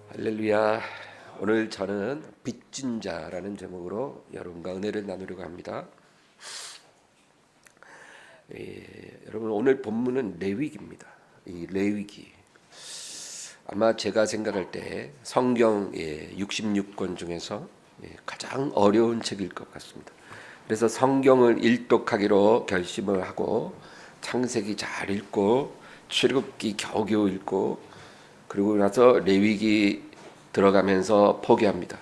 할렐루야. 오늘 저는 빚진 자라는 제목으로 여러분과 은혜를 나누려고 합니다. 여러분 오늘 본문은 레위기입니다. 이 레위기 아마 제가 생각할 때 성경 66권 중에서 가장 어려운 책일 것 같습니다. 그래서 성경을 일독하기로 결심을 하고 창세기 잘 읽고 출애굽기 겨우겨우 읽고 그리고 나서 레위기 들어가면서 포기합니다.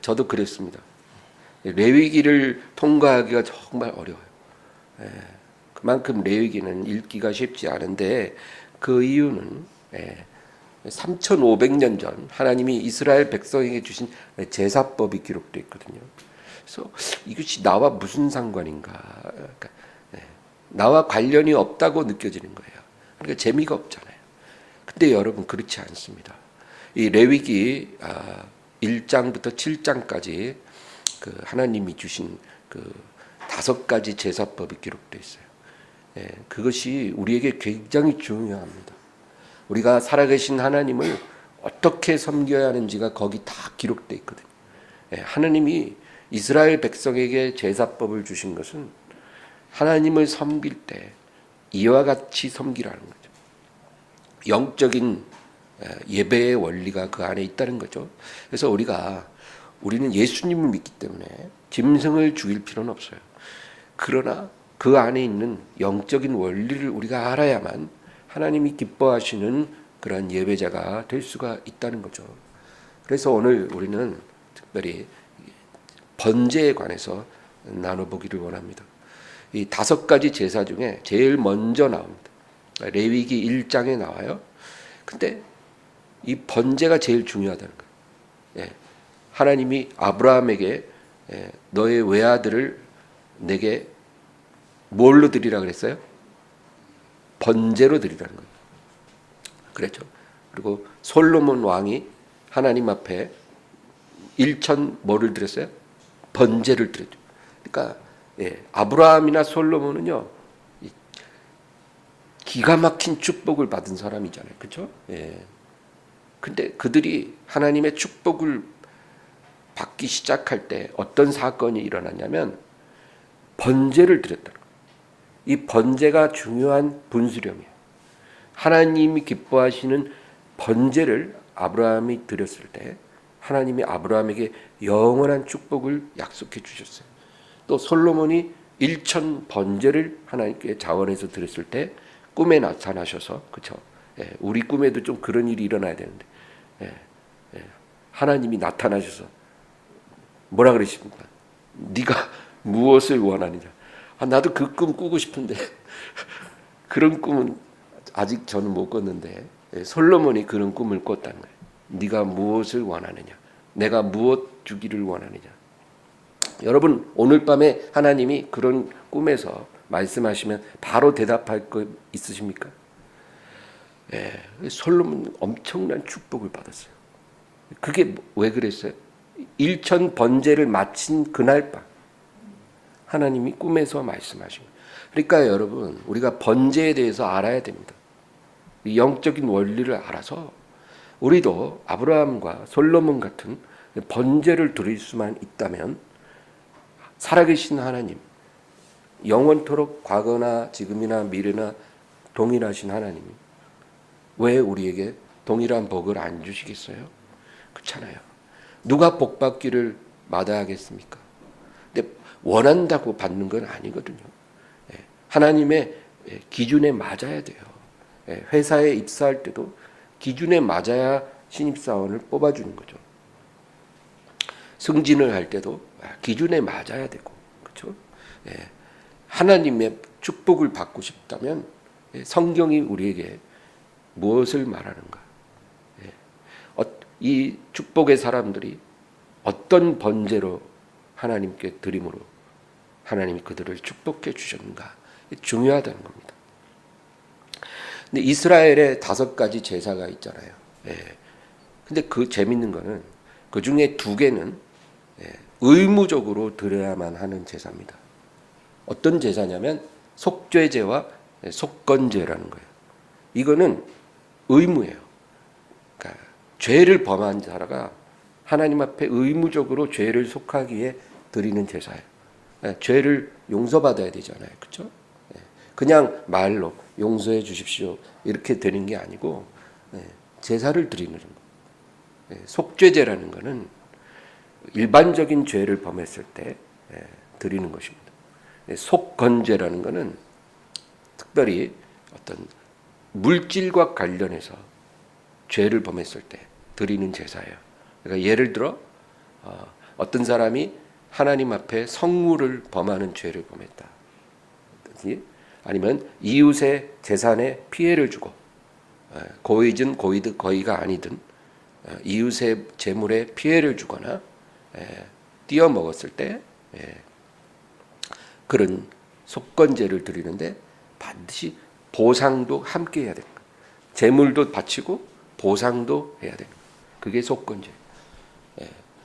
저도 그랬습니다. 레위기를 통과하기가 정말 어려워요. 그만큼 레위기는 읽기가 쉽지 않은데 그 이유는 3,500년 전 하나님이 이스라엘 백성에게 주신 제사법이 기록되어 있거든요. 그래서 이것이 나와 무슨 상관인가? 그러니까 나와 관련이 없다고 느껴지는 거예요. 그러니까 재미가 없잖아요. 근데 여러분 그렇지 않습니다. 이 레위기 1장부터 7장까지 그 하나님이 주신 그 5가지 제사법이 기록되어 있어요. 그것이 우리에게 굉장히 중요합니다. 우리가 살아계신 하나님을 어떻게 섬겨야 하는지가 거기 다 기록되어 있거든요. 하나님이 이스라엘 백성에게 제사법을 주신 것은 하나님을 섬길 때 이와 같이 섬기라는 거죠. 영적인 예배의 원리가 그 안에 있다는 거죠. 그래서 우리는 예수님을 믿기 때문에 짐승을 죽일 필요는 없어요. 그러나 그 안에 있는 영적인 원리를 우리가 알아야만 하나님이 기뻐하시는 그런 예배자가 될 수가 있다는 거죠. 그래서 오늘 우리는 특별히 번제에 관해서 나눠보기를 원합니다. 이 5가지 제사 중에 제일 먼저 나옵니다. 레위기 1장에 나와요. 근데 이 번제가 제일 중요하다는 거예요. 하나님이 아브라함에게 너의 외아들을 내게 뭘로 드리라 그랬어요? 번제로 드리라는 거예요. 그랬죠. 그리고 솔로몬 왕이 하나님 앞에 뭐를 드렸어요? 번제를 드렸죠. 그러니까 아브라함이나 솔로몬은요 기가 막힌 축복을 받은 사람이잖아요. 그렇죠? 근데 그들이 하나님의 축복을 받기 시작할 때 어떤 사건이 일어났냐면 번제를 드렸다는 거예요. 이 번제가 중요한 분수령이에요. 하나님이 기뻐하시는 번제를 아브라함이 드렸을 때 하나님이 아브라함에게 영원한 축복을 약속해 주셨어요. 또 솔로몬이 1천 번제를 하나님께 자원해서 드렸을 때 꿈에 나타나셔서 그렇죠? 우리 꿈에도 좀 그런 일이 일어나야 되는데 하나님이 나타나셔서 뭐라 그러십니까? 네가 무엇을 원하느냐? 나도 그 꿈 꾸고 싶은데 그런 꿈은 아직 저는 못 꿨는데 솔로몬이 그런 꿈을 꿨다는 거예요. 네가 무엇을 원하느냐? 내가 무엇 주기를 원하느냐? 여러분 오늘 밤에 하나님이 그런 꿈에서 말씀하시면 바로 대답할 거 있으십니까? 솔로몬 엄청난 축복을 받았어요. 그게 왜 그랬어요? 1천 번제를 마친 그날 밤 하나님이 꿈에서 말씀하신 거예요. 그러니까 여러분 우리가 번제에 대해서 알아야 됩니다. 영적인 원리를 알아서 우리도 아브라함과 솔로몬 같은 번제를 드릴 수만 있다면 살아계신 하나님, 영원토록 과거나 지금이나 미래나 동일하신 하나님이 왜 우리에게 동일한 복을 안 주시겠어요? 그렇잖아요. 누가 복 받기를 마다하겠습니까? 근데 원한다고 받는 건 아니거든요. 하나님의 기준에 맞아야 돼요. 회사에 입사할 때도 기준에 맞아야 신입사원을 뽑아주는 거죠. 승진을 할 때도 기준에 맞아야 되고, 그렇죠? 하나님의 축복을 받고 싶다면 성경이 우리에게 무엇을 말하는가? 이 축복의 사람들이 어떤 번제로 하나님께 드림으로 하나님이 그들을 축복해 주셨는가? 중요하다는 겁니다. 근데 이스라엘에 5가지 제사가 있잖아요. 근데 그 재밌는 거는 그 중에 2개는 의무적으로 드려야만 하는 제사입니다. 어떤 제사냐면 속죄제와 속건제라는 거예요. 이거는 의무예요. 그러니까 죄를 범한 자가 하나님 앞에 의무적으로 죄를 속하기 위해 드리는 제사예요. 죄를 용서받아야 되잖아요. 그렇죠? 그냥 말로 용서해 주십시오 이렇게 되는 게 아니고 제사를 드리는 거. 속죄제라는 것은 일반적인 죄를 범했을 때 드리는 것입니다. 속건제라는 것은 특별히 어떤 물질과 관련해서 죄를 범했을 때 드리는 제사예요. 그러니까 예를 들어 어떤 사람이 하나님 앞에 성물을 범하는 죄를 범했다. 아니면 이웃의 재산에 피해를 주고 고의든 고의든 거의가 아니든 이웃의 재물에 피해를 주거나 띄어 먹었을 때 그런 속건제를 드리는데 반드시 보상도 함께 해야 됩니다. 재물도 바치고 보상도 해야 됩니다. 그게 속건제.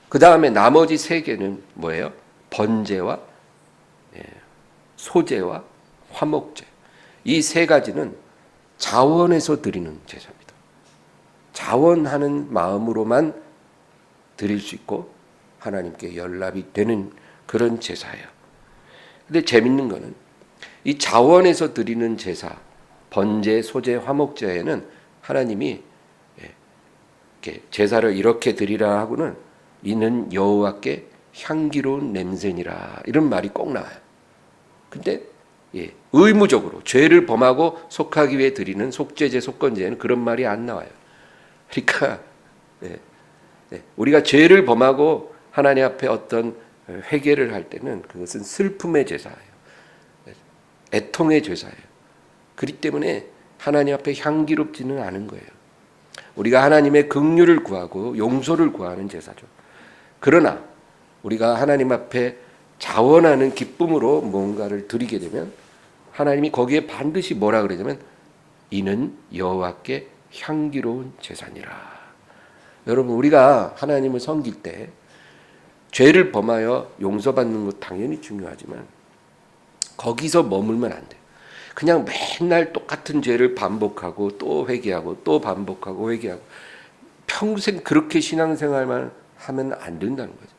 그 다음에 나머지 세 개는 뭐예요? 번제와 소제와 화목제. 이 세 가지는 자원해서 드리는 제사입니다. 자원하는 마음으로만 드릴 수 있고 하나님께 연락이 되는 그런 제사예요. 근데 재밌는 거는 이 자원해서 드리는 제사, 번제, 소제, 화목제에는 하나님이 이렇게 제사를 이렇게 드리라 하고는 이는 여호와께 향기로운 냄새니라 이런 말이 꼭 나와요. 근데 의무적으로 죄를 범하고 속하기 위해 드리는 속죄제, 속건제에는 그런 말이 안 나와요. 그러니까 우리가 죄를 범하고 하나님 앞에 어떤 회개를 할 때는 그것은 슬픔의 제사예요. 애통의 제사예요. 그렇기 때문에 하나님 앞에 향기롭지는 않은 거예요. 우리가 하나님의 긍휼을 구하고 용서를 구하는 제사죠. 그러나 우리가 하나님 앞에 자원하는 기쁨으로 뭔가를 드리게 되면 하나님이 거기에 반드시 뭐라 그러냐면 이는 여호와께 향기로운 제사니라. 여러분 우리가 하나님을 섬길 때 죄를 범하여 용서받는 것 당연히 중요하지만 거기서 머물면 안 돼요. 그냥 맨날 똑같은 죄를 반복하고 또 회개하고 또 반복하고 회개하고 평생 그렇게 신앙생활만 하면 안 된다는 거죠.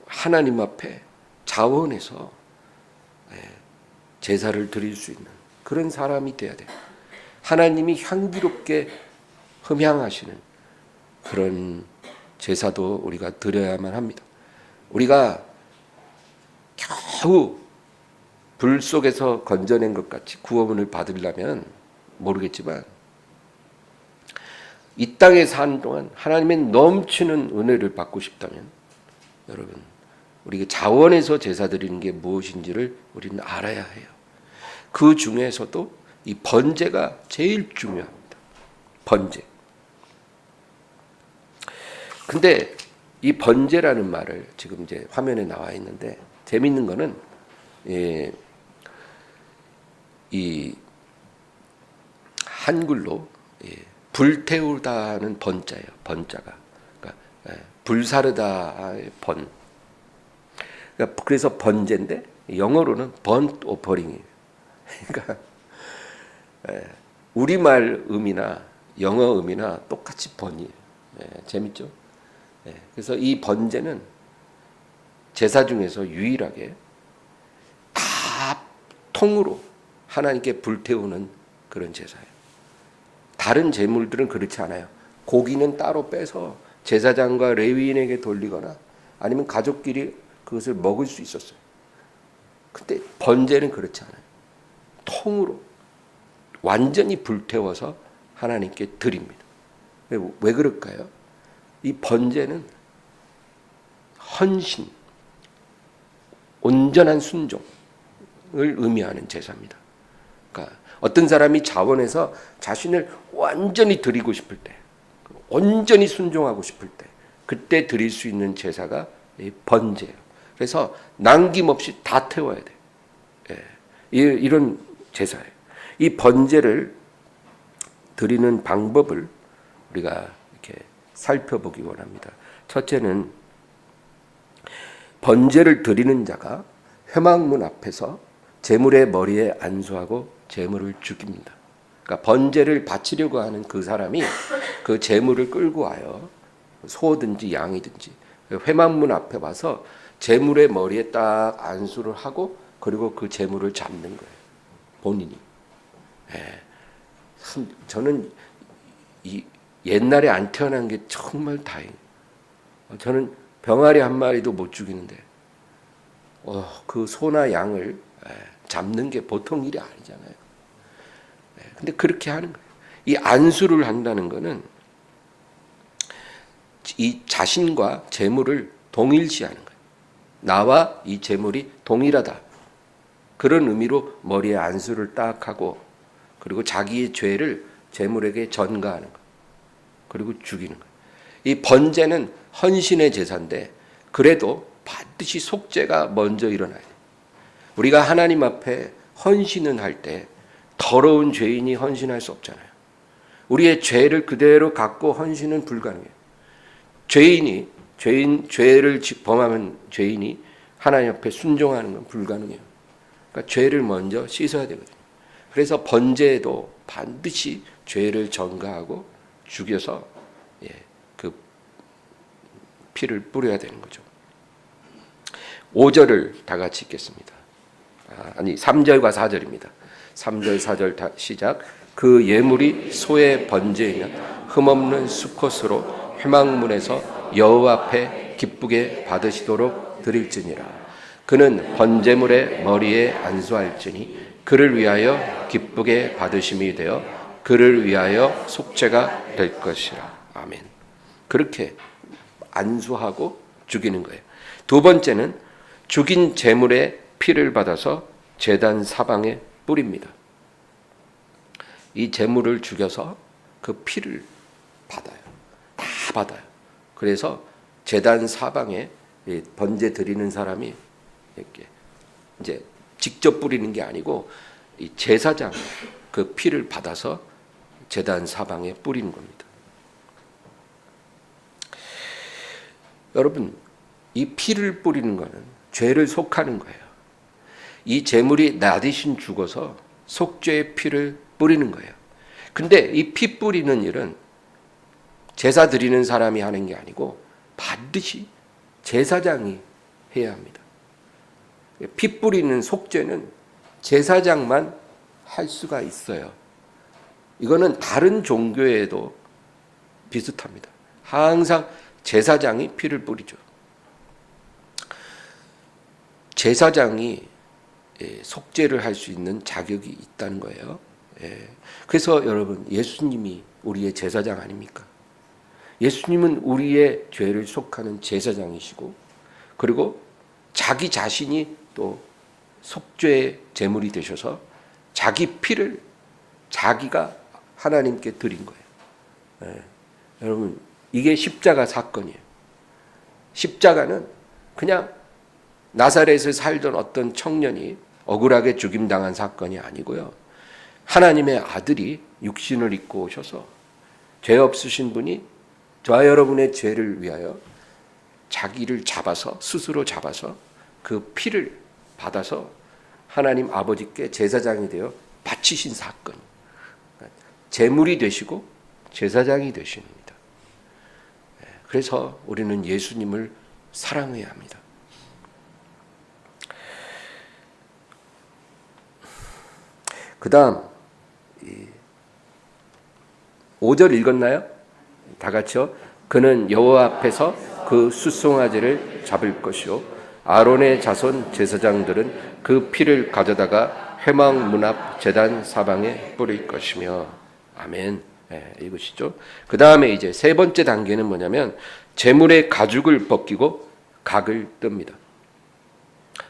하나님 앞에 자원해서 제사를 드릴 수 있는 그런 사람이 돼야 돼요. 하나님이 향기롭게 흠향하시는 그런 제사도 우리가 드려야만 합니다. 우리가 겨우 불 속에서 건져낸 것 같이 구원을 받으려면 모르겠지만 이 땅에 사는 동안 하나님의 넘치는 은혜를 받고 싶다면 여러분 우리가 자원해서 제사 드리는 게 무엇인지를 우리는 알아야 해요. 그 중에서도 이 번제가 제일 중요합니다. 번제. 근데 이 번제라는 말을 지금 이제 화면에 나와 있는데 재밌는 거는 이 한글로 불태우다는 번자예요. 번자가 그러니까 불사르다의 번. 그러니까 그래서 번제인데 영어로는 burnt offering이에요. 그러니까 우리말 음이나 영어 음이나 똑같이 번이에요. 재밌죠? 그래서 이 번제는 제사 중에서 유일하게 다 통으로 하나님께 불태우는 그런 제사예요. 다른 제물들은 그렇지 않아요. 고기는 따로 빼서 제사장과 레위인에게 돌리거나 아니면 가족끼리 그것을 먹을 수 있었어요. 근데 번제는 그렇지 않아요. 통으로 완전히 불태워서 하나님께 드립니다. 왜 그럴까요? 이 번제는 헌신, 온전한 순종을 의미하는 제사입니다. 그러니까 어떤 사람이 자원해서 자신을 완전히 드리고 싶을 때, 온전히 순종하고 싶을 때, 그때 드릴 수 있는 제사가 이 번제예요. 그래서 남김없이 다 태워야 돼요. 이런 제사예요. 이 번제를 드리는 방법을 우리가 이렇게 살펴보기 원합니다. 첫째는 번제를 드리는 자가 회막문 앞에서 제물의 머리에 안수하고 제물을 죽입니다. 그러니까 번제를 바치려고 하는 그 사람이 그 제물을 끌고 와요. 소든지 양이든지 회막문 앞에 와서 제물의 머리에 딱 안수를 하고 그리고 그 제물을 잡는 거예요. 본인이. 예. 저는 이 옛날에 안 태어난 게 정말 다행이에요. 저는 병아리 한 마리도 못 죽이는데 그 소나 양을 잡는 게 보통 일이 아니잖아요. 근데 그렇게 하는 거예요. 이 안수를 한다는 거는 이 자신과 재물을 동일시하는 거예요. 나와 이 재물이 동일하다. 그런 의미로 머리에 안수를 딱 하고 그리고 자기의 죄를 재물에게 전가하는 거예요. 그리고 죽이는 거예요. 이 번제는 헌신의 제사인데 그래도 반드시 속죄가 먼저 일어나야 돼요. 우리가 하나님 앞에 헌신은 할 때 더러운 죄인이 헌신할 수 없잖아요. 우리의 죄를 그대로 갖고 헌신은 불가능해요. 죄를 범하면 죄인이 하나님 앞에 순종하는 건 불가능해요. 그러니까 죄를 먼저 씻어야 되거든요. 그래서 번제에도 반드시 죄를 전가하고 죽여서 그 피를 뿌려야 되는 거죠. 5절을 다 같이 읽겠습니다. 3절과 4절입니다. 3절, 4절 다 시작. 그 예물이 소의 번제이면 흠없는 수컷으로 회막문에서 여호와 앞에 기쁘게 받으시도록 드릴지니라. 그는 번제물의 머리에 안수할지니 그를 위하여 기쁘게 받으심이 되어 그를 위하여 속죄가 될 것이라. 아멘. 그렇게 안수하고 죽이는 거예요. 두 번째는 죽인 제물의 피를 받아서 제단 사방에 뿌립니다. 이 제물을 죽여서 그 피를 받아요. 다 받아요. 그래서 제단 사방에 번제 드리는 사람이 이렇게 이제 직접 뿌리는 게 아니고 이 제사장 그 피를 받아서 제단 사방에 뿌리는 겁니다. 여러분, 이 피를 뿌리는 거는 죄를 속하는 거예요. 이 제물이 나 대신 죽어서 속죄의 피를 뿌리는 거예요. 근데 이 피 뿌리는 일은 제사 드리는 사람이 하는 게 아니고 반드시 제사장이 해야 합니다. 피 뿌리는 속죄는 제사장만 할 수가 있어요. 이거는 다른 종교에도 비슷합니다. 항상 제사장이 피를 뿌리죠. 제사장이 속죄를 할 수 있는 자격이 있다는 거예요. 그래서 여러분, 예수님이 우리의 제사장 아닙니까? 예수님은 우리의 죄를 속하는 제사장이시고 그리고 자기 자신이 또 속죄의 제물이 되셔서 자기 피를 자기가 하나님께 드린 거예요. 여러분, 이게 십자가 사건이에요. 십자가는 그냥 나사렛에 살던 어떤 청년이 억울하게 죽임당한 사건이 아니고요. 하나님의 아들이 육신을 입고 오셔서 죄 없으신 분이 저와 여러분의 죄를 위하여 자기를 잡아서 스스로 잡아서 그 피를 받아서 하나님 아버지께 제사장이 되어 바치신 사건. 제물이 되시고 제사장이 되십니다. 그래서 우리는 예수님을 사랑해야 합니다. 그 다음 5절 읽었나요? 다 같이요. 그는 여호와 앞에서 그 숫송아지를 잡을 것이요 아론의 자손 제사장들은 그 피를 가져다가 회막 문 앞 제단 사방에 뿌릴 것이며. 아멘. 이것이죠. 그 다음에 이제 세 번째 단계는 뭐냐면 제물의 가죽을 벗기고 각을 뜹니다.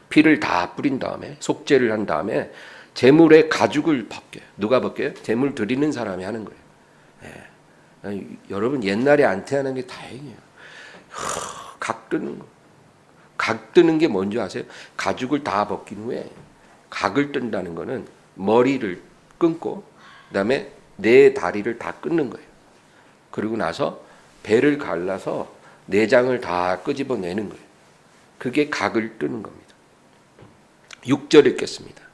피를 다 뿌린 다음에 속죄를 한 다음에 제물의 가죽을 벗겨요. 누가 벗겨요? 제물 드리는 사람이 하는 거예요. 여러분, 옛날에 안 태어난 게 다행이에요. 각 뜨는 거. 각 뜨는 게 뭔지 아세요? 가죽을 다 벗긴 후에 각을 뜬다는 거는 머리를 끊고 그다음에 네 다리를 다 끊는 거예요. 그리고 나서 배를 갈라서 내장을 다 끄집어내는 거예요. 그게 각을 뜨는 겁니다. 6절 읽겠습니다.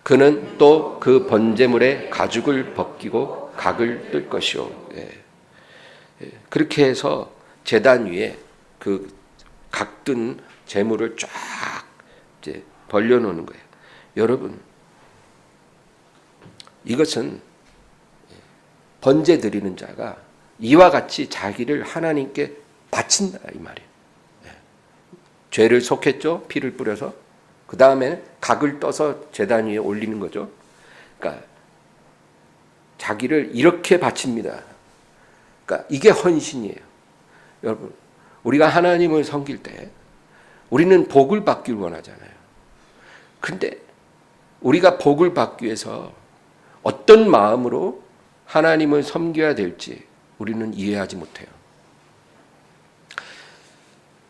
그는 또 그 번제물의 가죽을 벗기고 각을 뜰 것이요. 그렇게 해서 제단 위에 그 각든 재물을 쫙 이제 벌려놓는 거예요. 여러분, 이것은 번제 드리는 자가 이와 같이 자기를 하나님께 바친다 이 말이에요. 죄를 속했죠. 피를 뿌려서. 그 다음에 각을 떠서 제단 위에 올리는 거죠. 그러니까 자기를 이렇게 바칩니다. 그러니까 이게 헌신이에요. 여러분, 우리가 하나님을 섬길 때 우리는 복을 받길 원하잖아요. 근데 우리가 복을 받기 위해서 어떤 마음으로 하나님을 섬겨야 될지 우리는 이해하지 못해요.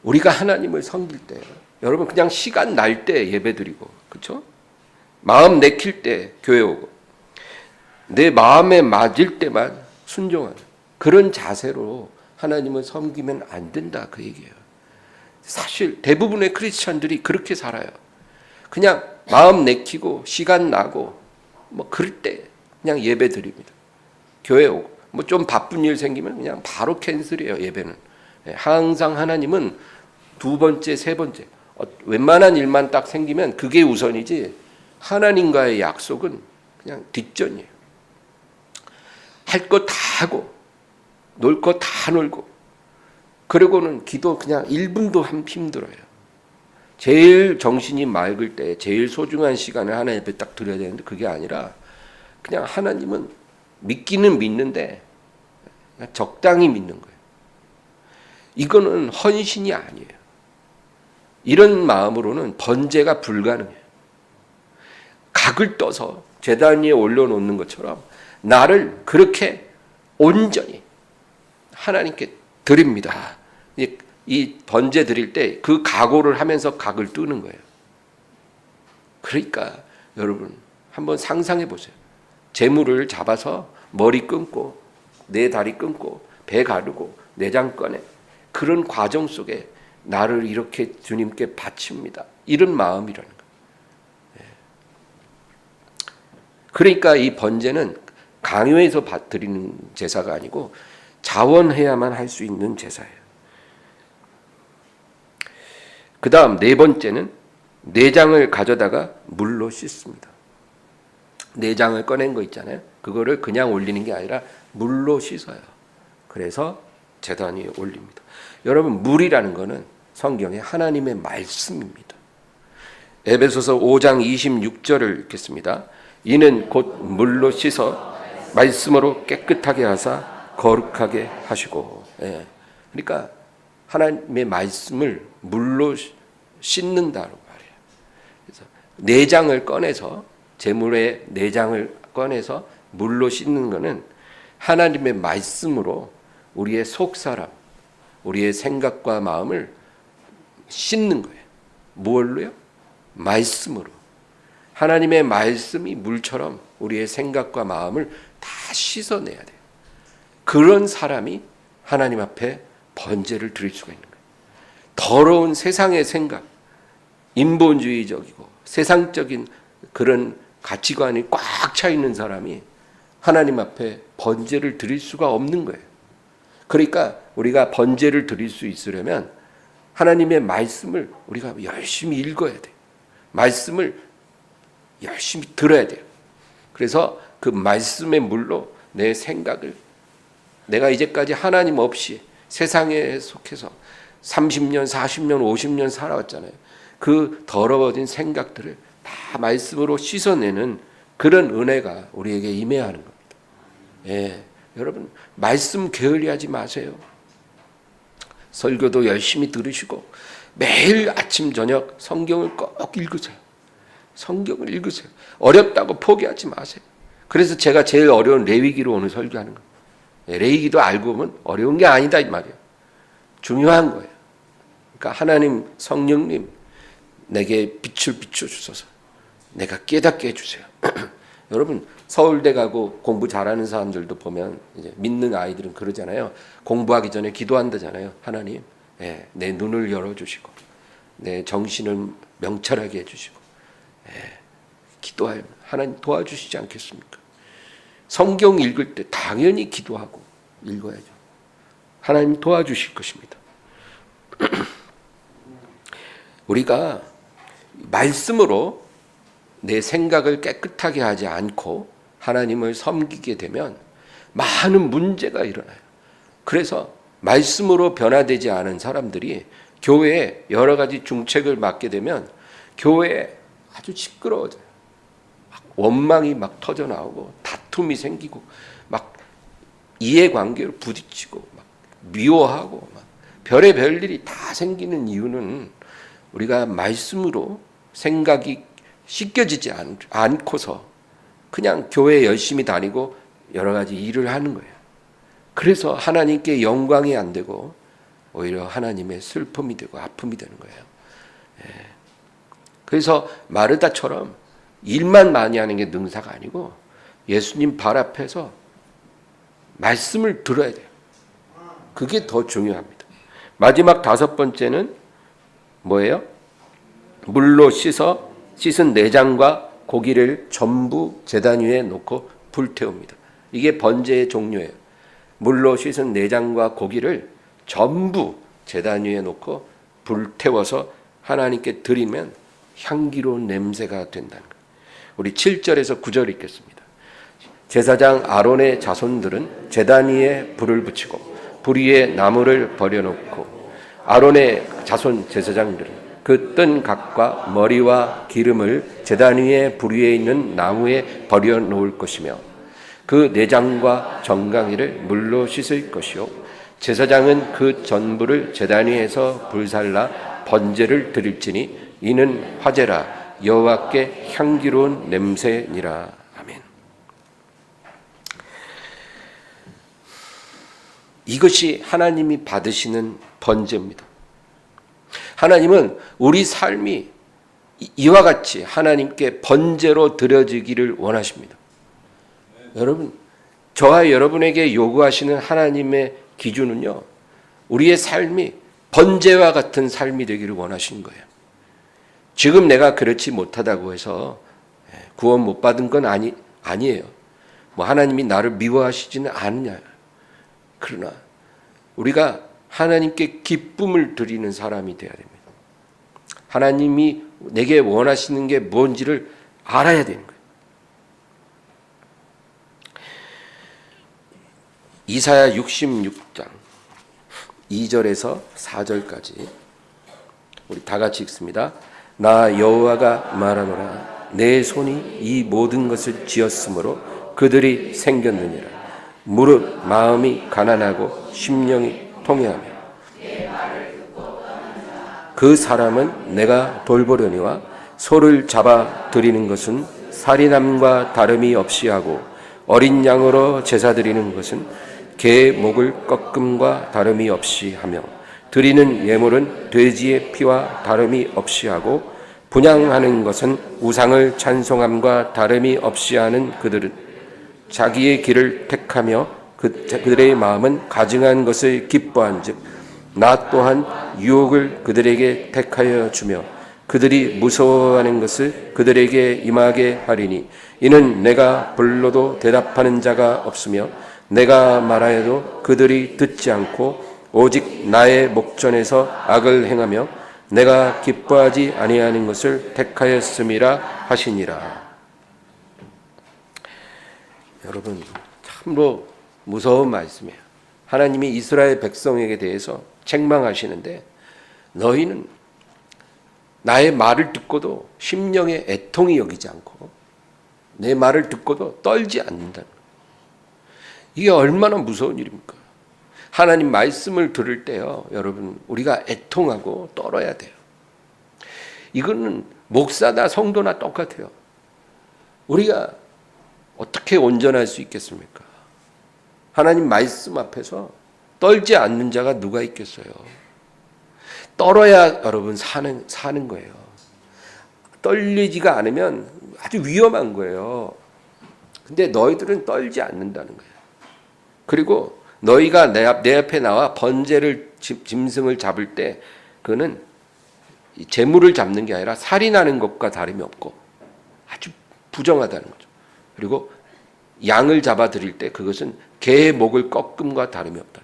우리가 하나님을 섬길 때 여러분 그냥 시간 날 때 예배드리고, 그렇죠? 마음 내킬 때 교회 오고, 내 마음에 맞을 때만 순종하는 그런 자세로 하나님을 섬기면 안 된다 그 얘기예요. 사실 대부분의 크리스찬들이 그렇게 살아요. 그냥 마음 내키고 시간 나고 뭐 그럴 때 그냥 예배 드립니다. 교회 오고 뭐 좀 바쁜 일 생기면 그냥 바로 캔슬해요. 예배는 항상 하나님은 두 번째, 세 번째 웬만한 일만 딱 생기면 그게 우선이지 하나님과의 약속은 그냥 뒷전이에요. 할 거 다 하고 놀 거 다 놀고 그러고는 기도 그냥 1분도 힘들어요. 제일 정신이 맑을 때 제일 소중한 시간을 하나님 앞에 딱 드려야 되는데 그게 아니라 그냥 하나님은 믿기는 믿는데 그냥 적당히 믿는 거예요. 이거는 헌신이 아니에요. 이런 마음으로는 번제가 불가능해요. 각을 떠서 제단 위에 올려놓는 것처럼 나를 그렇게 온전히 하나님께 드립니다. 이 번제 드릴 때 그 각오를 하면서 각을 뜨는 거예요. 그러니까 여러분 한번 상상해 보세요. 재물을 잡아서 머리 끊고 내 다리 끊고 배 가르고 내장 꺼내 그런 과정 속에 나를 이렇게 주님께 바칩니다. 이런 마음이라는 거예요. 그러니까 이 번제는 강요해서 드리는 제사가 아니고 자원해야만 할 수 있는 제사예요. 그 다음 네 번째는 내장을 가져다가 물로 씻습니다. 내장을 꺼낸 거 있잖아요. 그거를 그냥 올리는 게 아니라 물로 씻어요. 그래서 제단 위에 올립니다. 여러분 물이라는 거는 성경에 하나님의 말씀입니다. 에베소서 5장 26절을 읽겠습니다. 이는 곧 물로 씻어 말씀으로 깨끗하게 하사 거룩하게 하시고. 그러니까 하나님의 말씀을 물로 씻는다고 말해요. 그래서 내장을 꺼내서 제물의 내장을 꺼내서 물로 씻는 것은 하나님의 말씀으로 우리의 속사람, 우리의 생각과 마음을 씻는 거예요. 뭘로요? 말씀으로. 하나님의 말씀이 물처럼 우리의 생각과 마음을 다 씻어내야 돼요. 그런 사람이 하나님 앞에 번제를 드릴 수가 있는 거예요. 더러운 세상의 생각, 인본주의적이고 세상적인 그런 가치관이 꽉 차 있는 사람이 하나님 앞에 번제를 드릴 수가 없는 거예요. 그러니까 우리가 번제를 드릴 수 있으려면 하나님의 말씀을 우리가 열심히 읽어야 돼요. 말씀을 열심히 들어야 돼요. 그래서 그 말씀의 물로 내 생각을, 내가 이제까지 하나님 없이 세상에 속해서 30년, 40년, 50년 살아왔잖아요. 그 더러워진 생각들을 다 말씀으로 씻어내는 그런 은혜가 우리에게 임해야 하는 겁니다. 여러분 말씀 게을리하지 마세요. 설교도 열심히 들으시고 매일 아침 저녁 성경을 꼭 읽으세요. 성경을 읽으세요. 어렵다고 포기하지 마세요. 그래서 제가 제일 어려운 레위기로 오늘 설교하는 거예요. 레위기도 알고 보면 어려운 게 아니다 이 말이에요. 중요한 거예요. 그러니까 하나님 성령님 내게 빛을 비춰주소서. 내가 깨닫게 해주세요. 여러분 서울대 가고 공부 잘하는 사람들도 보면 이제 믿는 아이들은 그러잖아요. 공부하기 전에 기도한다잖아요. 하나님 내 눈을 열어주시고 내 정신을 명철하게 해주시고 기도하여 하나님 도와주시지 않겠습니까? 성경 읽을 때 당연히 기도하고 읽어야죠. 하나님 도와주실 것입니다. 우리가 말씀으로 내 생각을 깨끗하게 하지 않고 하나님을 섬기게 되면 많은 문제가 일어나요. 그래서 말씀으로 변화되지 않은 사람들이 교회에 여러 가지 중책을 맡게 되면 교회에 아주 시끄러워져요. 막 원망이 막 터져 나오고 다툼이 생기고 막 이해관계로 부딪히고 막 미워하고 막 별의별 일이 다 생기는 이유는 우리가 말씀으로 생각이 씻겨지지 않고서 그냥 교회에 열심히 다니고 여러 가지 일을 하는 거예요. 그래서 하나님께 영광이 안 되고 오히려 하나님의 슬픔이 되고 아픔이 되는 거예요. 그래서 마르다처럼 일만 많이 하는 게 능사가 아니고 예수님 발 앞에서 말씀을 들어야 돼요. 그게 더 중요합니다. 마지막 5번째는 뭐예요? 물로 씻은 내장과 고기를 전부 제단 위에 놓고 불태웁니다. 이게 번제의 종류예요. 물로 씻은 내장과 고기를 전부 제단 위에 놓고 불태워서 하나님께 드리면 향기로운 냄새가 된다는 거예요. 우리 7절에서 9절 읽겠습니다. 제사장 아론의 자손들은 제단 위에 불을 붙이고 불 위에 나무를 버려놓고 아론의 자손 제사장들은 그 뜬 각과 머리와 기름을 제단 위에 불 위에 있는 나무에 버려놓을 것이며 그 내장과 정강이를 물로 씻을 것이요 제사장은 그 전부를 제단 위에서 불살라 번제를 드릴지니 이는 화제라 여호와께 향기로운 냄새니라. 아멘. 이것이 하나님이 받으시는 번제입니다. 하나님은 우리 삶이 이와 같이 하나님께 번제로 드려지기를 원하십니다. 여러분, 저와 여러분에게 요구하시는 하나님의 기준은요, 우리의 삶이 번제와 같은 삶이 되기를 원하시는 거예요. 지금 내가 그렇지 못하다고 해서 구원 못 받은 건 아니에요. 뭐 하나님이 나를 미워하시지는 않느냐. 그러나 우리가 하나님께 기쁨을 드리는 사람이 되어야 됩니다. 하나님이 내게 원하시는 게 뭔지를 알아야 되는 거예요. 이사야 66장 2절에서 4절까지 우리 다 같이 읽습니다. 나 여호와가 말하노라. 내 손이 이 모든 것을 지었으므로 그들이 생겼느니라. 무릇 마음이 가난하고 심령이 통회하며 그 사람은 내가 돌보려니와 소를 잡아 드리는 것은 살인함과 다름이 없이 하고 어린 양으로 제사 드리는 것은 개의 목을 꺾음과 다름이 없이 하며 드리는 예물은 돼지의 피와 다름이 없이 하고 분향하는 것은 우상을 찬송함과 다름이 없이 하는 그들은 자기의 길을 택하며 그들의 마음은 가증한 것을 기뻐한즉 나 또한 유혹을 그들에게 택하여 주며 그들이 무서워하는 것을 그들에게 임하게 하리니 이는 내가 불러도 대답하는 자가 없으며 내가 말하여도 그들이 듣지 않고 오직 나의 목전에서 악을 행하며 내가 기뻐하지 아니하는 것을 택하였음이라 하시니라. 여러분, 참으로 무서운 말씀이에요. 하나님이 이스라엘 백성에게 대해서 책망하시는데 너희는 나의 말을 듣고도 심령에 애통이 여기지 않고 내 말을 듣고도 떨지 않는다는 거예요. 이게 얼마나 무서운 일입니까? 하나님 말씀을 들을 때요, 여러분, 우리가 애통하고 떨어야 돼요. 이거는 목사나 성도나 똑같아요. 우리가 어떻게 온전할 수 있겠습니까? 하나님 말씀 앞에서 떨지 않는 자가 누가 있겠어요? 떨어야 여러분 사는 거예요. 떨리지가 않으면 아주 위험한 거예요. 근데 너희들은 떨지 않는다는 거예요. 그리고 너희가 내 앞에 나와 번제를 짐승을 잡을 때 그거는 재물을 잡는 게 아니라 살인하는 것과 다름이 없고 아주 부정하다는 거죠. 그리고 양을 잡아 드릴 때 그것은 개의 목을 꺾음과 다름이 없다.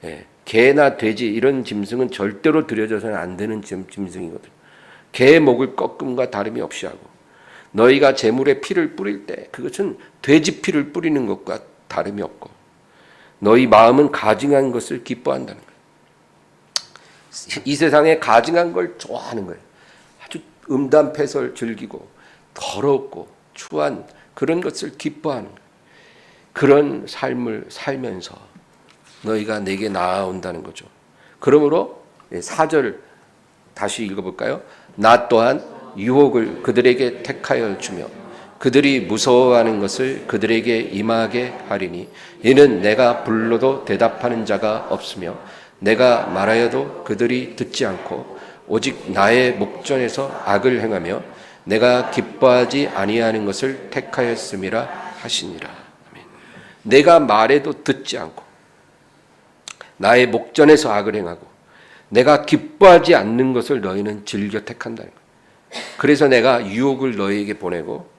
예, 개나 돼지 이런 짐승은 절대로 드려져서는 안 되는 짐승이거든요. 개의 목을 꺾음과 다름이 없이 하고 너희가 제물에 피를 뿌릴 때 그것은 돼지 피를 뿌리는 것과 다름이 없고 너희 마음은 가증한 것을 기뻐한다는 거예요. 이 세상에 가증한 걸 좋아하는 거예요. 아주 음담패설 즐기고 더럽고 추한 그런 것을 기뻐하는 거예요. 그런 삶을 살면서 너희가 내게 나아온다는 거죠. 그러므로 4절 다시 읽어볼까요? 나 또한 유혹을 그들에게 택하여 주며 그들이 무서워하는 것을 그들에게 임하게 하리니 이는 내가 불러도 대답하는 자가 없으며 내가 말하여도 그들이 듣지 않고 오직 나의 목전에서 악을 행하며 내가 기뻐하지 아니하는 것을 택하였음이라 하시니라. 아멘. 내가 말해도 듣지 않고 나의 목전에서 악을 행하고 내가 기뻐하지 않는 것을 너희는 즐겨 택한다는 거예요. 그래서 내가 유혹을 너희에게 보내고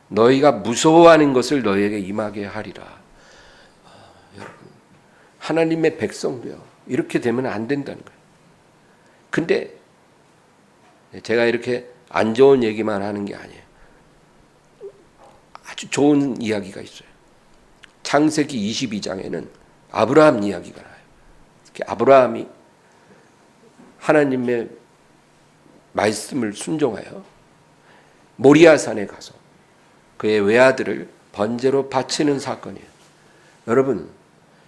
너희가 무서워하는 것을 너희에게 임하게 하리라. 여러분, 하나님의 백성도요, 이렇게 되면 안 된다는 거예요. 근데 제가 이렇게 안 좋은 얘기만 하는 게 아니에요. 아주 좋은 이야기가 있어요. 창세기 22장에는 아브라함 이야기가 나와요. 아브라함이 하나님의 말씀을 순종하여 모리아산에 가서 그의 외아들을 번제로 바치는 사건이에요. 여러분,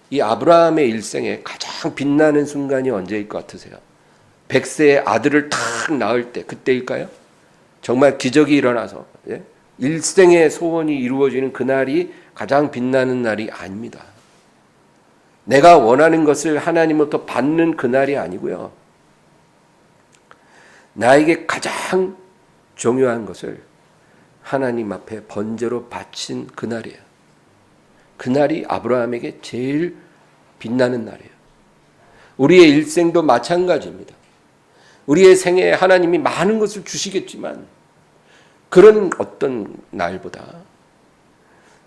이 아브라함의 일생에 가장 빛나는 순간이 언제일 것 같으세요? 100세의 아들을 탁 낳을 때, 그때일까요? 정말 기적이 일어나서 일생의 소원이 이루어지는 그날이 가장 빛나는 날이 아닙니다. 내가 원하는 것을 하나님으로부터 받는 그날이 아니고요. 나에게 가장 중요한 것을 하나님 앞에 번제로 바친 그날이에요. 그날이 아브라함에게 제일 빛나는 날이에요. 우리의 일생도 마찬가지입니다. 우리의 생애에 하나님이 많은 것을 주시겠지만 그런 어떤 날보다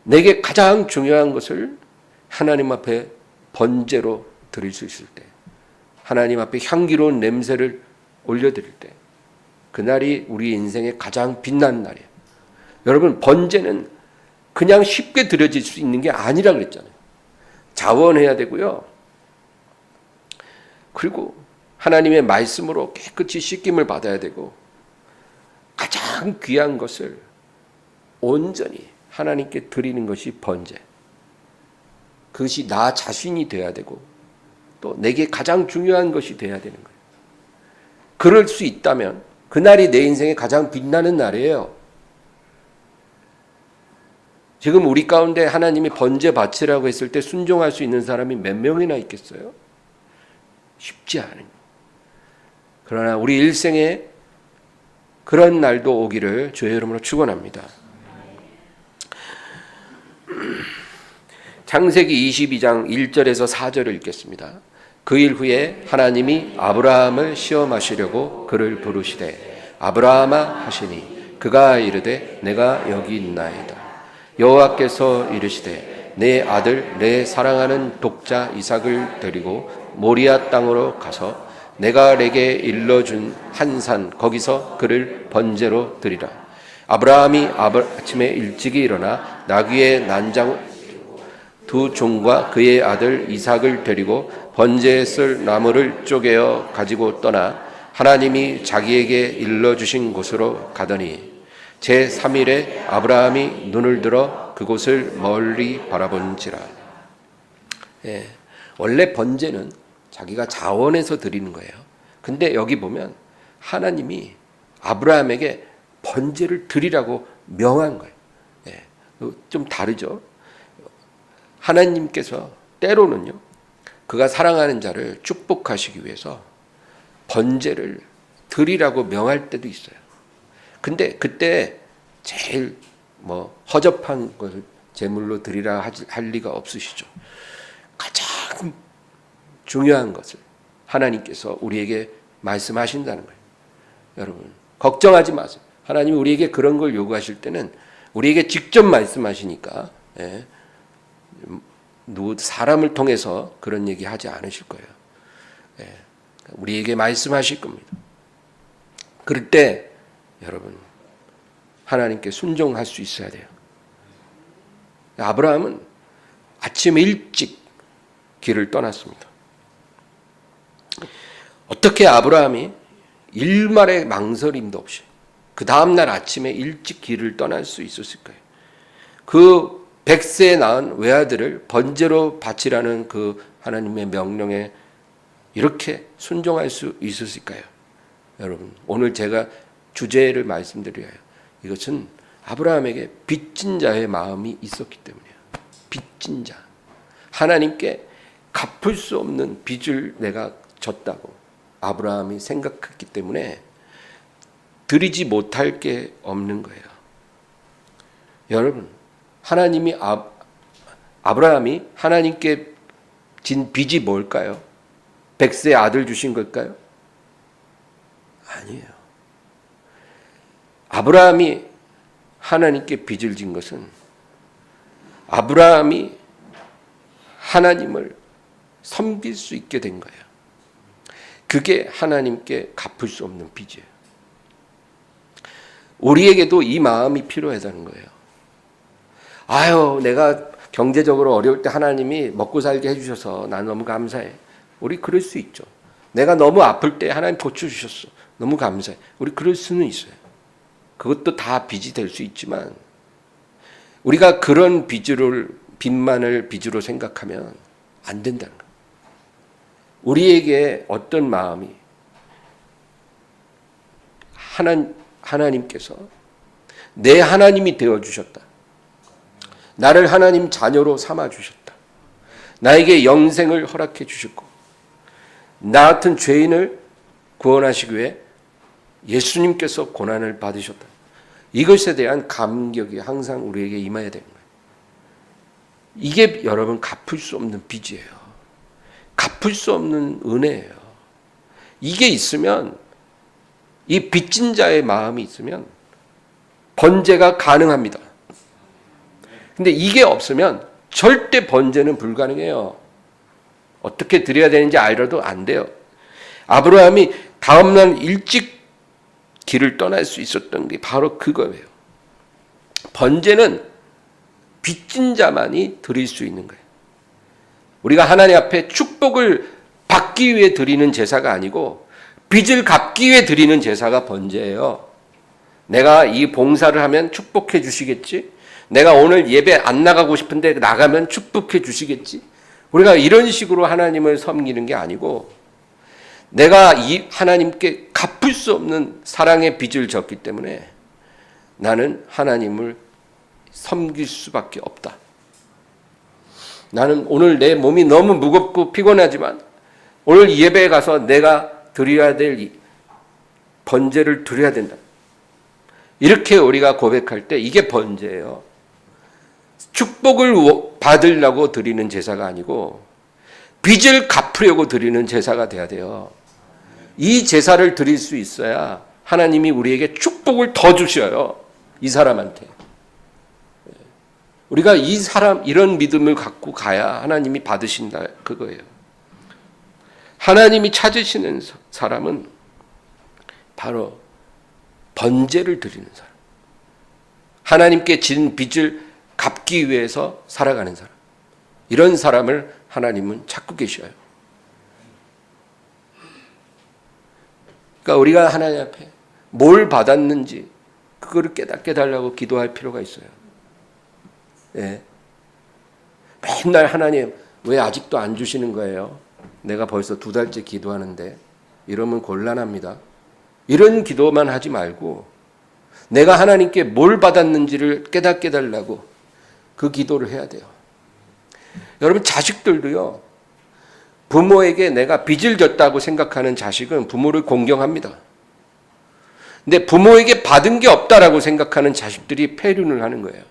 내게 가장 중요한 것을 하나님 앞에 번제로 드릴 수 있을 때, 하나님 앞에 향기로운 냄새를 올려드릴 때, 그날이 우리 인생의 가장 빛나는 날이에요. 여러분, 번제는 그냥 쉽게 드려질 수 있는 게 아니라 그랬잖아요. 자원해야 되고요. 그리고 하나님의 말씀으로 깨끗이 씻김을 받아야 되고 가장 귀한 것을 온전히 하나님께 드리는 것이 번제. 그것이 나 자신이 돼야 되고 또 내게 가장 중요한 것이 돼야 되는 거예요. 그럴 수 있다면 그날이 내 인생의 가장 빛나는 날이에요. 지금 우리 가운데 하나님이 번제 바치라고 했을 때 순종할 수 있는 사람이 몇 명이나 있겠어요? 쉽지 않은. 그러나 우리 일생에 그런 날도 오기를 주의 이름으로 축원합니다. 창세기 22장 1절에서 4절을 읽겠습니다. 그 일 후에 하나님이 아브라함을 시험하시려고 그를 부르시되 아브라함아 하시니 그가 이르되 내가 여기 있나이다. 여호와께서 이르시되 내 아들 내 사랑하는 독자 이삭을 데리고 모리아 땅으로 가서 내가 내게 일러준 한 산 거기서 그를 번제로 드리라. 아브라함이 아침에 일찍이 일어나 나귀의 난장 두 종과 그의 아들 이삭을 데리고 번제에 쓸 나무를 쪼개어 가지고 떠나 하나님이 자기에게 일러주신 곳으로 가더니 제3일에 아브라함이 눈을 들어 그곳을 멀리 바라본지라. 원래 번제는 자기가 자원해서 드리는 거예요. 근데 여기 보면 하나님이 아브라함에게 번제를 드리라고 명한 거예요. 좀 다르죠. 하나님께서 때로는요, 그가 사랑하는 자를 축복하시기 위해서 번제를 드리라고 명할 때도 있어요. 근데 그때 제일 허접한 것을 제물로 드리라 할 리가 없으시죠. 가장 중요한 것을 하나님께서 우리에게 말씀하신다는 거예요. 여러분, 걱정하지 마세요. 하나님이 우리에게 그런 걸 요구하실 때는 우리에게 직접 말씀하시니까 사람을 통해서 그런 얘기 하지 않으실 거예요. 예, 우리에게 말씀하실 겁니다. 그럴 때 여러분 하나님께 순종할 수 있어야 돼요. 아브라함은 아침 일찍 길을 떠났습니다. 어떻게 아브라함이 일말의 망설임도 없이 그 다음날 아침에 일찍 길을 떠날 수 있었을까요? 그 100세에 낳은 외아들을 번제로 바치라는 그 하나님의 명령에 이렇게 순종할 수 있었을까요? 여러분, 오늘 제가 주제를 말씀드려요. 이것은 아브라함에게 빚진 자의 마음이 있었기 때문이에요. 빚진 자. 하나님께 갚을 수 없는 빚을 내가 졌다고 아브라함이 생각했기 때문에 드리지 못할 게 없는 거예요. 여러분, 하나님이 아브라함이 하나님께 진 빚이 뭘까요? 100세 아들 주신 걸까요? 아니에요. 아브라함이 하나님께 빚을 진 것은 아브라함이 하나님을 섬길 수 있게 된 거예요. 그게 하나님께 갚을 수 없는 빚이에요. 우리에게도 이 마음이 필요하다는 거예요. 아유, 내가 경제적으로 어려울 때 하나님이 먹고 살게 해주셔서 난 너무 감사해. 우리 그럴 수 있죠. 내가 너무 아플 때 하나님 고쳐주셨어. 너무 감사해. 우리 그럴 수는 있어요. 그것도 다 빚이 될 수 있지만 우리가 그런 빚만을 빚으로 생각하면 안 된다는 거예요. 우리에게 어떤 마음이 하나님께서 내 하나님이 되어주셨다. 나를 하나님 자녀로 삼아주셨다. 나에게 영생을 허락해 주셨고 나 같은 죄인을 구원하시기 위해 예수님께서 고난을 받으셨다. 이것에 대한 감격이 항상 우리에게 임해야 되는 거예요. 이게 여러분 갚을 수 없는 빚이에요. 갚을 수 없는 은혜예요. 이게 있으면 이 빚진 자의 마음이 있으면 번제가 가능합니다. 근데 이게 없으면 절대 번제는 불가능해요. 어떻게 드려야 되는지 알아도 안 돼요. 아브라함이 다음날 일찍 길을 떠날 수 있었던 게 바로 그거예요. 번제는 빚진 자만이 드릴 수 있는 거예요. 우리가 하나님 앞에 축복을 받기 위해 드리는 제사가 아니고 빚을 갚기 위해 드리는 제사가 번제예요. 내가 이 봉사를 하면 축복해 주시겠지? 내가 오늘 예배 안 나가고 싶은데 나가면 축복해 주시겠지? 우리가 이런 식으로 하나님을 섬기는 게 아니고 내가 이 하나님께 갚을 수 없는 사랑의 빚을 졌기 때문에 나는 하나님을 섬길 수밖에 없다. 나는 오늘 내 몸이 너무 무겁고 피곤하지만 오늘 예배에 가서 내가 드려야 될 번제를 드려야 된다. 이렇게 우리가 고백할 때 이게 번제예요. 축복을 받으려고 드리는 제사가 아니고 빚을 갚으려고 드리는 제사가 돼야 돼요. 이 제사를 드릴 수 있어야 하나님이 우리에게 축복을 더 주셔요. 이 사람한테. 우리가 이런 믿음을 갖고 가야 하나님이 받으신다. 그거예요. 하나님이 찾으시는 사람은 바로 번제를 드리는 사람. 하나님께 진 빚을 갚기 위해서 살아가는 사람. 이런 사람을 하나님은 찾고 계셔요. 그러니까 우리가 하나님 앞에 뭘 받았는지 그거를 깨닫게 달라고 기도할 필요가 있어요. 네. 맨날 하나님 왜 아직도 안 주시는 거예요? 내가 벌써 2달째 기도하는데 이러면 곤란합니다. 이런 기도만 하지 말고 내가 하나님께 뭘 받았는지를 깨닫게 달라고 그 기도를 해야 돼요. 여러분 자식들도요. 부모에게 내가 빚을 졌다고 생각하는 자식은 부모를 공경합니다. 근데 부모에게 받은 게 없다라고 생각하는 자식들이 폐륜을 하는 거예요.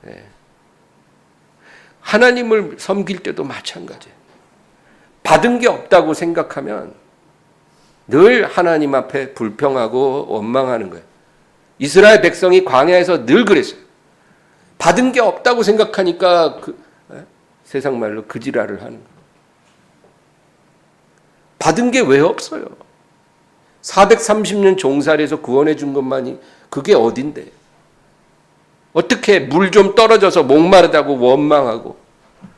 네. 하나님을 섬길 때도 마찬가지예요. 받은 게 없다고 생각하면 늘 하나님 앞에 불평하고 원망하는 거예요. 이스라엘 백성이 광야에서 늘 그랬어요. 받은 게 없다고 생각하니까 세상 말로 그지랄을 하는 거예요. 받은 게 왜 없어요? 430년 종살이에서 구원해 준 것만이 그게 어딘데? 어떻게 물 좀 떨어져서 목마르다고 원망하고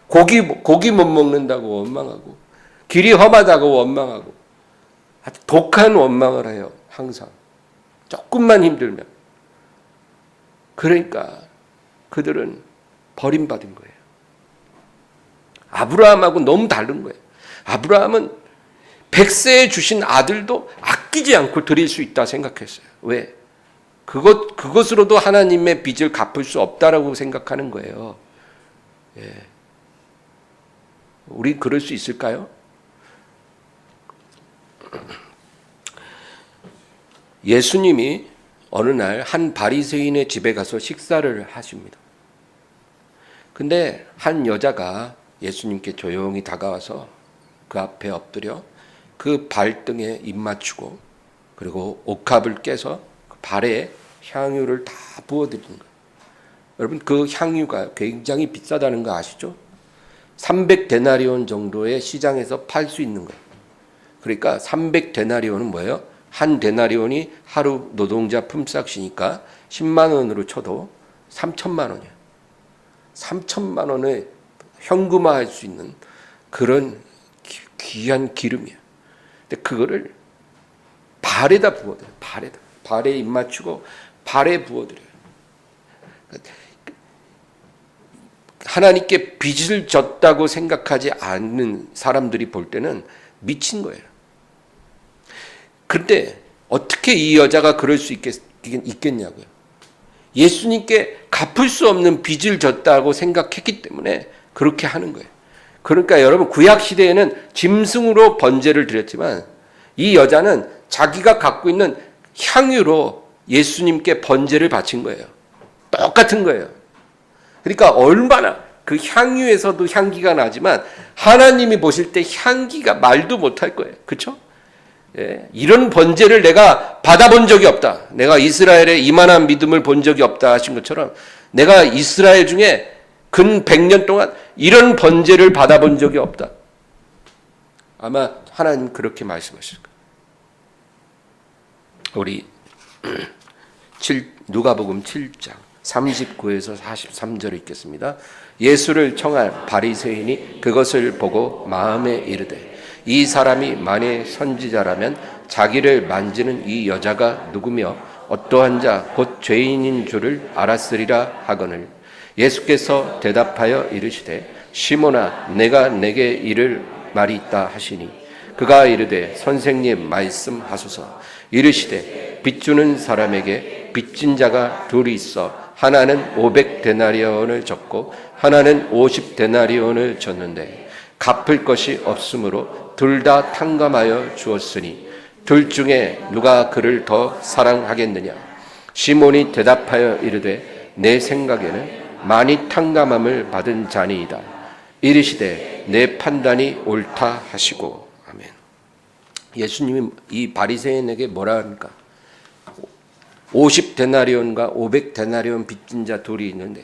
고기 못 먹는다고 원망하고 길이 험하다고 원망하고 아주 독한 원망을 해요. 항상 조금만 힘들면. 그러니까 그들은 버림받은 거예요. 아브라함하고 너무 다른 거예요. 아브라함은 100세에 주신 아들도 아끼지 않고 드릴 수 있다 생각했어요. 왜? 그것으로도 하나님의 빚을 갚을 수 없다라고 생각하는 거예요. 예. 우리 그럴 수 있을까요? 예수님이 어느 날 한 바리새인의 집에 가서 식사를 하십니다. 근데 한 여자가 예수님께 조용히 다가와서 그 앞에 엎드려 그 발등에 입 맞추고 그리고 옥합을 깨서 그 발에 향유를 다 부어드리는 거예요. 여러분 그 향유가 굉장히 비싸다는 거 아시죠? 300데나리온 정도의 시장에서 팔 수 있는 거예요. 그러니까 300데나리온은 뭐예요? 한 데나리온이 하루 노동자 품삯이니까 10만 원으로 쳐도 3천만 원이에요. 3천만 원에 현금화할 수 있는 그런 귀한 기름이에요. 근데 그거를 발에다 부어드려요. 발에 입 맞추고 발에 부어드려요. 하나님께 빚을 졌다고 생각하지 않는 사람들이 볼 때는 미친 거예요. 그런데 어떻게 이 여자가 그럴 수 있겠냐고요. 예수님께 갚을 수 없는 빚을 졌다고 생각했기 때문에 그렇게 하는 거예요. 그러니까 여러분 구약 시대에는 짐승으로 번제를 드렸지만 이 여자는 자기가 갖고 있는 향유로 예수님께 번제를 바친 거예요. 똑같은 거예요. 그러니까 얼마나 그 향유에서도 향기가 나지만 하나님이 보실 때 향기가 말도 못할 거예요. 그렇죠? 예, 이런 번제를 내가 받아본 적이 없다. 내가 이스라엘에 이만한 믿음을 본 적이 없다 하신 것처럼 내가 이스라엘 중에 근 100년 동안 이런 번제를 받아본 적이 없다. 아마 하나님 그렇게 말씀하실 거예요. 우리 누가복음 7장 39에서 43절을 읽겠습니다. 예수를 청할 바리새인이 그것을 보고 마음에 이르되 이 사람이 만일 선지자라면 자기를 만지는 이 여자가 누구며 어떠한 자 곧 죄인인 줄을 알았으리라 하거늘 예수께서 대답하여 이르시되 시몬아 내가 내게 이를 말이 있다 하시니 그가 이르되 선생님 말씀하소서 이르시되 빚주는 사람에게 빚진 자가 둘이 있어 하나는 500데나리온을 졌고 하나는 50데나리온을 졌는데 갚을 것이 없으므로 둘 다 탕감하여 주었으니 둘 중에 누가 그를 더 사랑하겠느냐. 시몬이 대답하여 이르되 내 생각에는 많이 탕감함을 받은 자니이다. 이르시되 내 판단이 옳다 하시고. 아멘. 예수님이 이 바리새인에게 뭐라 합니까? 50데나리온과 500데나리온 빚진 자 둘이 있는데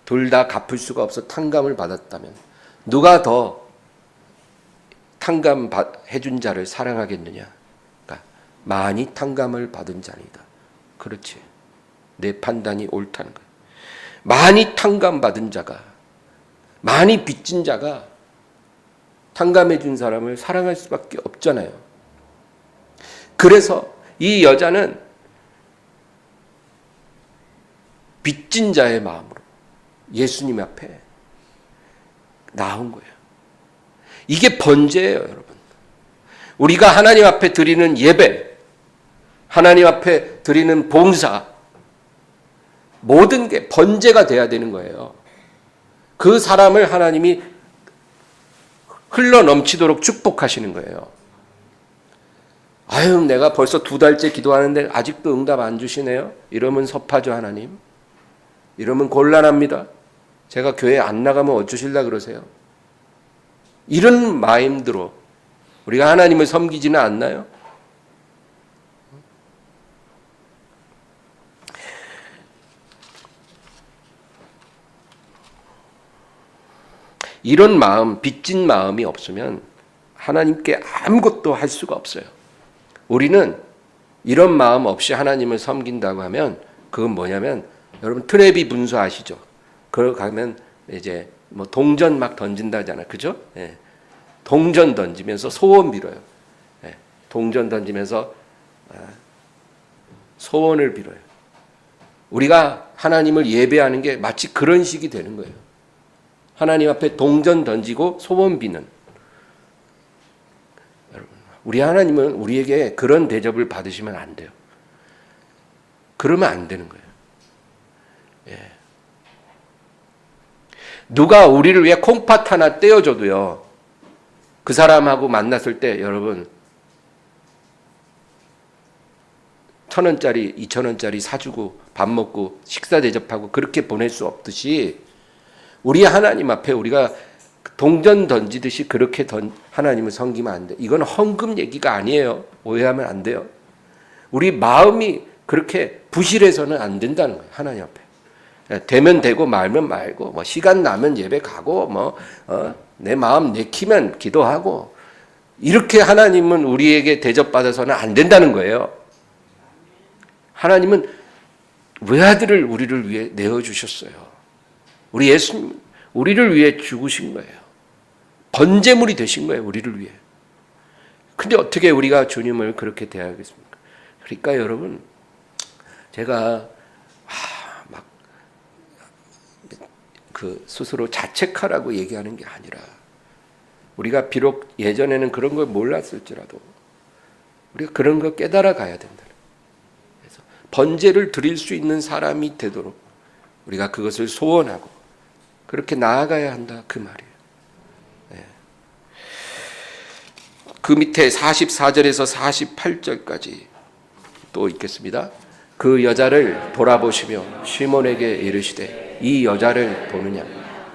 둘 다 갚을 수가 없어 탕감을 받았다면 누가 더 탕감해준 자를 사랑하겠느냐? 그러니까 많이 탕감을 받은 자니다. 그렇지. 내 판단이 옳다는 거예요. 많이 탕감받은 자가, 많이 빚진 자가 탕감해준 사람을 사랑할 수밖에 없잖아요. 그래서 이 여자는 빚진 자의 마음으로 예수님 앞에 나온 거예요. 이게 번제예요, 여러분. 우리가 하나님 앞에 드리는 예배, 하나님 앞에 드리는 봉사, 모든 게 번제가 돼야 되는 거예요. 그 사람을 하나님이 흘러 넘치도록 축복하시는 거예요. 아유, 내가 벌써 2달째 기도하는데 아직도 응답 안 주시네요? 이러면 섭하죠, 하나님. 이러면 곤란합니다. 제가 교회 안 나가면 어쩌실라 그러세요? 이런 마인드로 우리가 하나님을 섬기지는 않나요? 이런 마음, 빚진 마음이 없으면 하나님께 아무것도 할 수가 없어요. 우리는 이런 마음 없이 하나님을 섬긴다고 하면 그건 뭐냐면 여러분 트레비 분수 아시죠? 그걸 가면 이제 뭐 동전 막 던진다잖아요. 그죠? 예. 동전 던지면서 소원 빌어요. 예. 동전 던지면서 소원을 빌어요. 우리가 하나님을 예배하는 게 마치 그런 식이 되는 거예요. 하나님 앞에 동전 던지고 소원 비는. 여러분, 우리 하나님은 우리에게 그런 대접을 받으시면 안 돼요. 그러면 안 되는 거예요. 예. 누가 우리를 위해 콩팥 하나 떼어줘도요, 그 사람하고 만났을 때 여러분 1,000원짜리, 2,000원짜리 사주고 밥 먹고 식사 대접하고 그렇게 보낼 수 없듯이 우리 하나님 앞에 우리가 동전 던지듯이 그렇게 하나님을 섬기면 안 돼. 이건 헌금 얘기가 아니에요. 오해하면 안 돼요. 우리 마음이 그렇게 부실해서는 안 된다는 거예요. 하나님 앞에. 되면 되고 말면 말고 뭐 시간 나면 예배 가고 내 마음 내키면 기도하고 이렇게 하나님은 우리에게 대접받아서는 안 된다는 거예요. 하나님은 외아들을 우리를 위해 내어주셨어요. 우리 예수님 우리를 위해 죽으신 거예요. 번제물이 되신 거예요. 우리를 위해. 근데 어떻게 우리가 주님을 그렇게 대하겠습니까? 그러니까 여러분 제가 스스로 자책하라고 얘기하는 게 아니라 우리가 비록 예전에는 그런 걸 몰랐을지라도 우리가 그런 걸 깨달아 가야 된다. 그래서 번제를 드릴 수 있는 사람이 되도록 우리가 그것을 소원하고 그렇게 나아가야 한다 그 말이에요. 네. 그 밑에 44절에서 48절까지 또 읽겠습니다. 그 여자를 돌아보시며 시몬에게 이르시되 이 여자를 보느냐?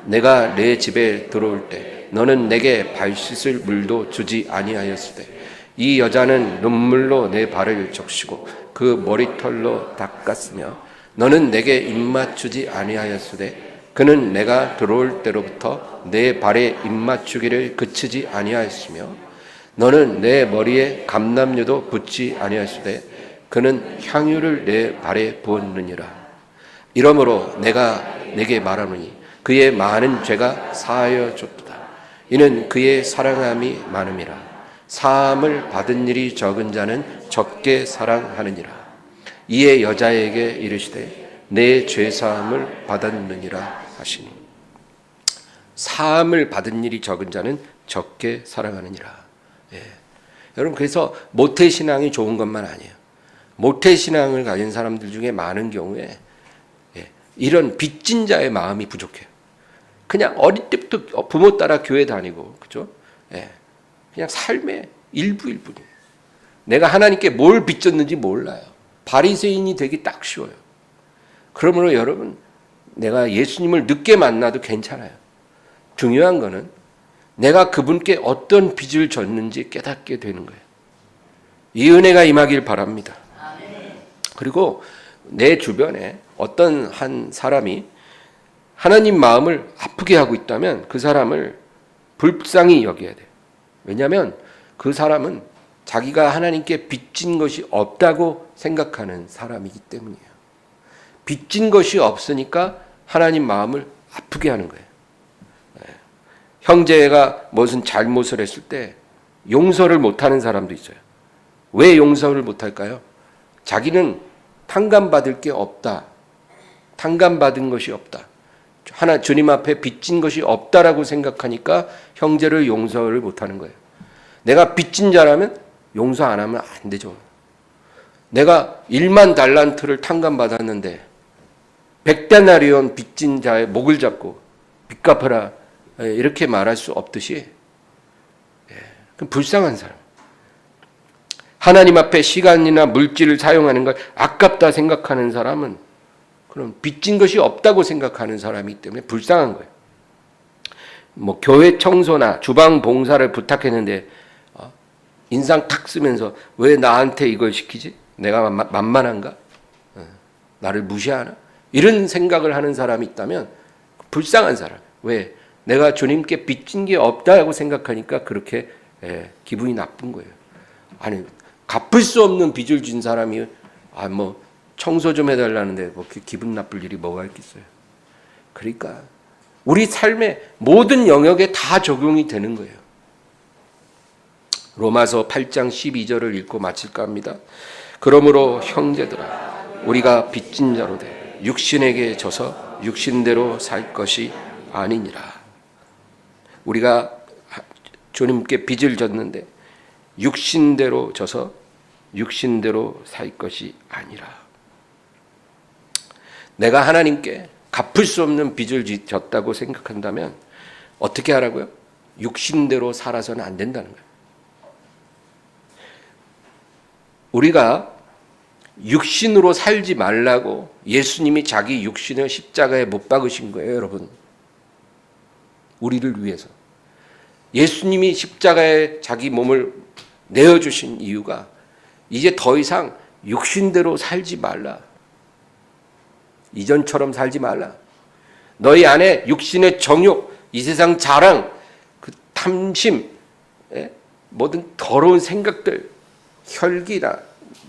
내가 내 집에 들어올 때 너는 내게 발 씻을 물도 주지 아니하였으되 이 여자는 눈물로 내 발을 적시고 그 머리털로 닦았으며 너는 내게 입맞추지 아니하였으되 그는 내가 들어올 때로부터 내 발에 입맞추기를 그치지 아니하였으며 너는 내 머리에 감람유도 붓지 아니하였으되 그는 향유를 내 발에 부었느니라. 이러므로 내가 내게 말하노니 그의 많은 죄가 사하여 줬도다. 이는 그의 사랑함이 많음이라. 사함을 받은 일이 적은 자는 적게 사랑하느니라. 이에 여자에게 이르시되 내 죄사함을 받았느니라 하시니 사함을 받은 일이 적은 자는 적게 사랑하느니라. 예. 여러분 그래서 모태신앙이 좋은 것만 아니에요. 모태신앙을 가진 사람들 중에 많은 경우에 이런 빚진 자의 마음이 부족해요. 그냥 어릴 때부터 부모 따라 교회 다니고, 그죠? 그냥 삶의 일부일 뿐이에요. 내가 하나님께 뭘 빚졌는지 몰라요. 바리새인이 되기 딱 쉬워요. 그러므로 여러분, 내가 예수님을 늦게 만나도 괜찮아요. 중요한 거는 내가 그분께 어떤 빚을 졌는지 깨닫게 되는 거예요. 이 은혜가 임하길 바랍니다. 그리고 내 주변에 어떤 한 사람이 하나님 마음을 아프게 하고 있다면 그 사람을 불쌍히 여겨야 돼요. 왜냐하면 그 사람은 자기가 하나님께 빚진 것이 없다고 생각하는 사람이기 때문이에요. 빚진 것이 없으니까 하나님 마음을 아프게 하는 거예요. 형제가 무슨 잘못을 했을 때 용서를 못하는 사람도 있어요. 왜 용서를 못할까요? 자기는 탕감받을 게 없다. 탕감받은 것이 없다. 주님 앞에 빚진 것이 없다라고 생각하니까 형제를 용서를 못하는 거예요. 내가 빚진 자라면 용서 안 하면 안 되죠. 내가 1만 달란트를 탕감받았는데 100데나리온 빚진 자의 목을 잡고 빚 갚아라 이렇게 말할 수 없듯이 그럼 불쌍한 사람. 하나님 앞에 시간이나 물질을 사용하는 걸 아깝다 생각하는 사람은 그럼 빚진 것이 없다고 생각하는 사람이기 때문에 불쌍한 거예요. 뭐 교회 청소나 주방 봉사를 부탁했는데 인상 탁 쓰면서 왜 나한테 이걸 시키지? 내가 만만한가? 나를 무시하나? 이런 생각을 하는 사람이 있다면 불쌍한 사람. 왜? 내가 주님께 빚진 게 없다고 생각하니까 그렇게 기분이 나쁜 거예요. 아니 갚을 수 없는 빚을 진 사람이 뭐 청소 좀 해달라는데 뭐 기분 나쁠 일이 뭐가 있겠어요. 그러니까 우리 삶의 모든 영역에 다 적용이 되는 거예요. 로마서 8장 12절을 읽고 마칠까 합니다. 그러므로 형제들아 우리가 빚진 자로 돼 육신에게 져서 육신대로 살 것이 아니니라. 우리가 주님께 빚을 졌는데 육신대로 져서 육신대로 살 것이 아니라. 내가 하나님께 갚을 수 없는 빚을 졌다고 생각한다면 어떻게 하라고요? 육신대로 살아서는 안 된다는 거예요. 우리가 육신으로 살지 말라고 예수님이 자기 육신을 십자가에 못 박으신 거예요, 여러분. 우리를 위해서. 예수님이 십자가에 자기 몸을 내어주신 이유가 이제 더 이상 육신대로 살지 말라. 이전처럼 살지 말라. 너희 안에 육신의 정욕, 이 세상 자랑, 그 탐심, 모든 더러운 생각들, 혈기나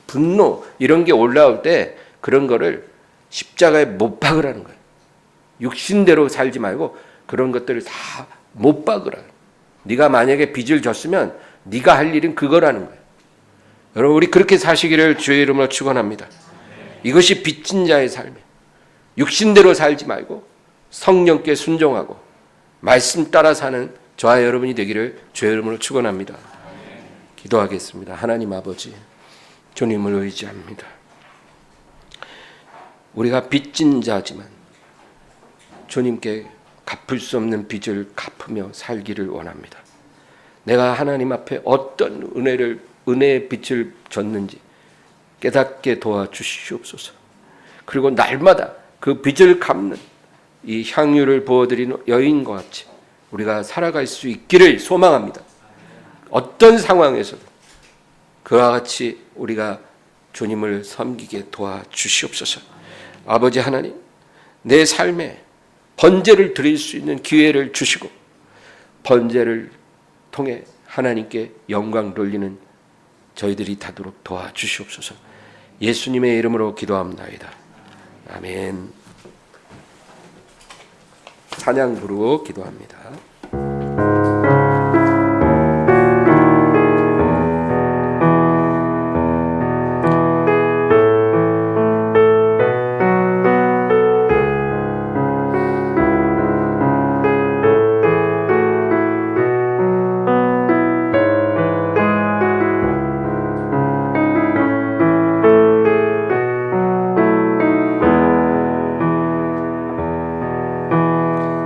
분노 이런 게 올라올 때 그런 거를 십자가에 못 박으라는 거예요. 육신대로 살지 말고 그런 것들을 다 못 박으라. 네가 만약에 빚을 졌으면 네가 할 일은 그거라는 거예요. 여러분 우리 그렇게 사시기를 주의 이름으로 축원합니다. 이것이 빚진 자의 삶이에요. 육신대로 살지 말고 성령께 순종하고 말씀 따라 사는 저와 여러분이 되기를 주의 이름으로 축원합니다. 기도하겠습니다. 하나님 아버지, 주님을 의지합니다. 우리가 빚진 자지만 주님께 갚을 수 없는 빚을 갚으며 살기를 원합니다. 내가 하나님 앞에 어떤 은혜의 빚을 졌는지 깨닫게 도와주시옵소서. 그리고 날마다 그 빚을 갚는 이 향유를 부어드리는 여인과 같이 우리가 살아갈 수 있기를 소망합니다. 어떤 상황에서도 그와 같이 우리가 주님을 섬기게 도와주시옵소서. 아버지 하나님, 내 삶에 번제를 드릴 수 있는 기회를 주시고 번제를 통해 하나님께 영광 돌리는 저희들이 되도록 도와주시옵소서. 예수님의 이름으로 기도합나이다. 아멘. 찬양 부르고 기도합니다.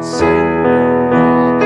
생명과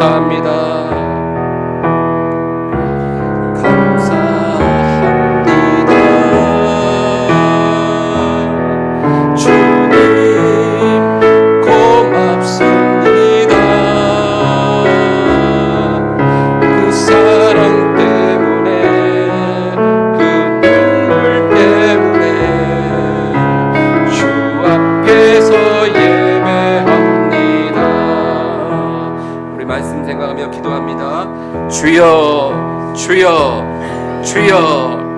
감사합니다. 말씀 생각하며 기도합니다. 주여, 주여, 주여.